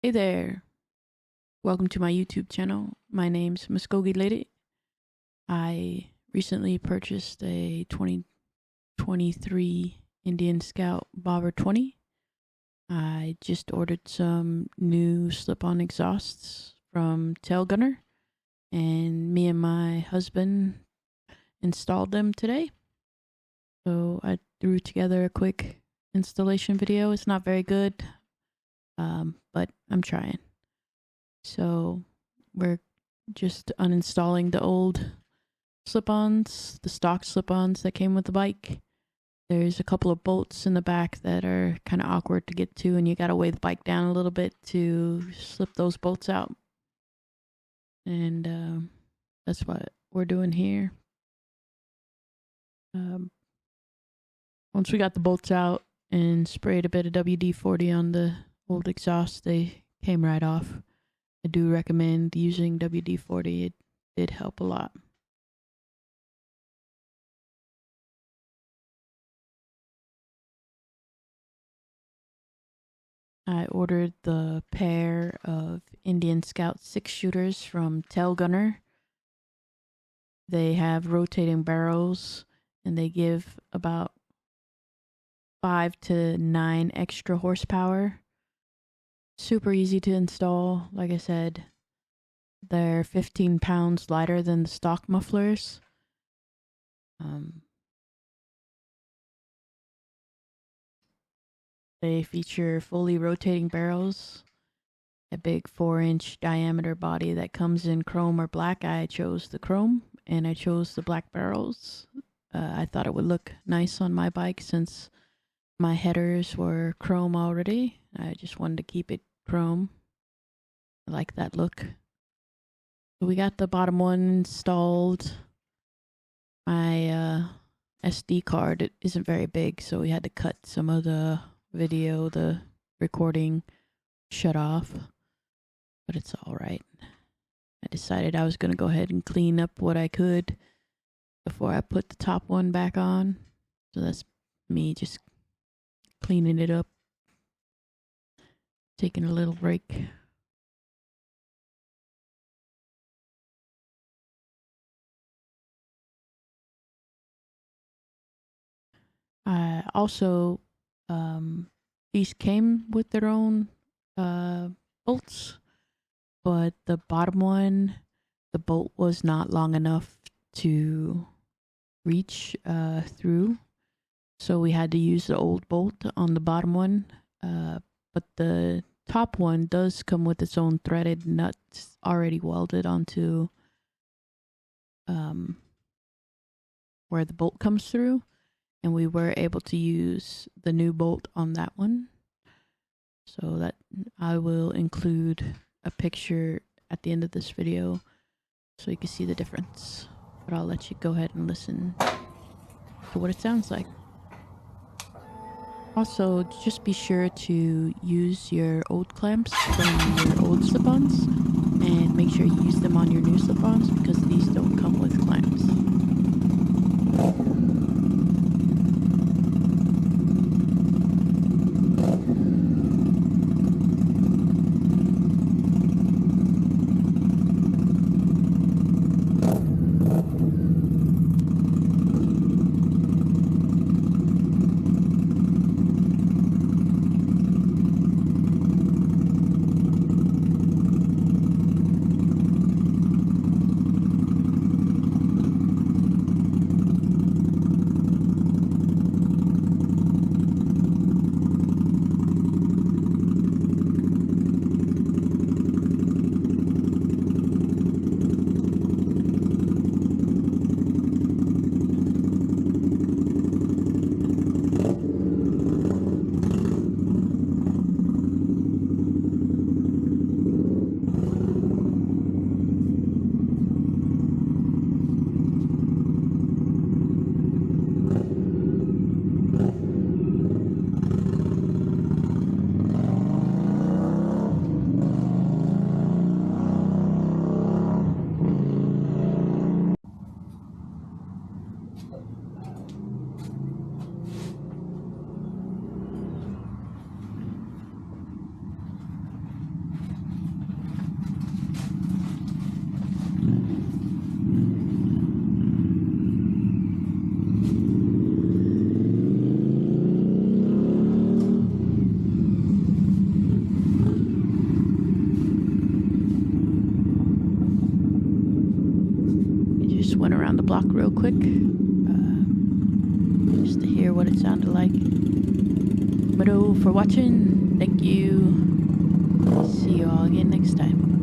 Hey there, welcome to my YouTube channel. My name's Mvskoke. I recently purchased a 2023 Indian Scout Bobber 20. I just ordered some new slip-on exhausts from Tailgunner, and me and my husband installed them today. So I threw together a quick installation video. It's not very good, but I'm trying. So we're just uninstalling the old slip-ons, the stock slip-ons that came with the bike. There's a couple of bolts in the back that are kind of awkward to get to, and you gotta weigh the bike down a little bit to slip those bolts out. And that's what we're doing here. Once we got the bolts out and sprayed a bit of WD-40 on the old exhaust, they came right off. I do recommend using WD-40. It did help a lot. I ordered the pair of Indian Scout 6-shooters from Tailgunner. They have rotating barrels, and they give about 5 to 9 extra horsepower. Super easy to install. Like I said, they're 15 pounds lighter than the stock mufflers. They feature fully rotating barrels, a big 4-inch diameter body that comes in chrome or black. I chose the chrome, and I chose the black barrels. I thought it would look nice on my bike since my headers were chrome already. I just wanted to keep it chrome. I like that look. So we got the bottom one installed. My SD card, it isn't very big, so we had to cut some of the video, the recording shut off, but it's all right. I decided I was going to go ahead and clean up what I could before I put the top one back on. So that's me just cleaning it up, taking a little break. I also, these came with their own bolts, but the bottom one, the bolt was not long enough to reach through, so we had to use the old bolt on the bottom one. But the top one does come with its own threaded nut already welded onto where the bolt comes through, and we were able to use the new bolt on that one. So that I will include a picture at the end of this video so you can see the difference. But I'll let you go ahead and listen to what it sounds like. Also, just be sure to use your old clamps from your old slip-ons and make sure you use them on your new slip-ons because these don't come with clamps. went around the block real quick just to hear what it sounded like. But for watching, thank you. See you all again next time.